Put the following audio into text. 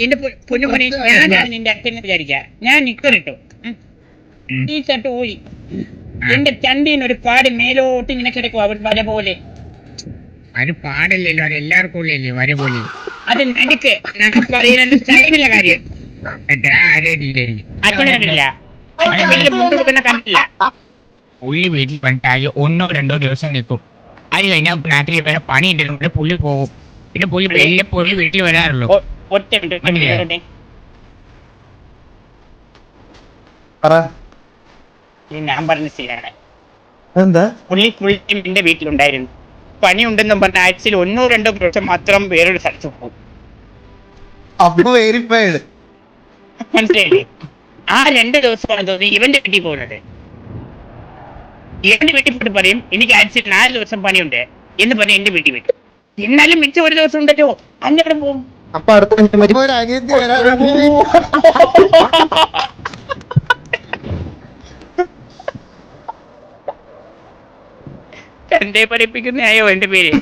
എന്റെ പൊന്നുമോനെ, ഞാനാണ് നിന്റെ അച്ഛനെ വിചാരിക്ക. ഞാൻ നിക്കറിട്ടു, ഈ ഷർട്ട് ഊരി, എന്റെ ചന്തീന് ഒരു പാട് മേലോട്ട് ഇങ്ങനെ കിടക്കും, അവർ വര പോലെ. അത് പാടില്ലല്ലോ, അത് എല്ലാവർക്കും ഉള്ളല്ലേ വര പോലെ. അത് എനിക്ക് പറയുന്ന സ്റ്റൈലില്ല കാര്യം. അച്ഛനെ കണ്ടില്ല, അച്ഛൻ മുണ്ട് കൊടുക്കുന്ന കണ്ടില്ല. പുള്ളി വീട്ടിൽ പണിട്ടായി 1 or 2 ദിവസം നിൽക്കും. അത് കഴിഞ്ഞാൽ നാട്ടിൽ വേറെ പണി ഉണ്ടെങ്കിൽ പുള്ളി പോകും. പിന്നെ പുള്ളി വല്ലപ്പോഴും വീട്ടിൽ വരാറുള്ളൂ. ഒറ്റ മിനിറ്റ് ഞാൻ പറഞ്ഞ ശരിയാണ്. എന്താ പുള്ളി ഫുൾ ടൈം എന്റെ വീട്ടിലുണ്ടായിരുന്നു. പണി ഉണ്ടെന്നും പറഞ്ഞ ആഴ്ചയിൽ 1 or 2 ദിവസം മാത്രം വേറൊരു സ്ഥലത്ത് പോകും. മനസ്സിലായില്ലേ? ആ 2 ദിവസമാണ് തോന്നി ഇവന്റെ വീട്ടിൽ പോകുന്നത്. എന്റെ വീട്ടിൽ പോയിട്ട് പറയും എനിക്ക് ആഴ്ചയിൽ 4 ദിവസം പണിയുണ്ട് എന്ന് പറഞ്ഞ് എന്റെ വീട്ടിൽ വിട്ടു. എന്നാലും മിച്ചം 1 ദിവസം ഉണ്ടല്ലോ, അന്നെവിടെ പോകും? അപ്പൊ അടുത്ത എന്റെ പഠിപ്പിക്കുന്നതായോ എന്റെ പേര്?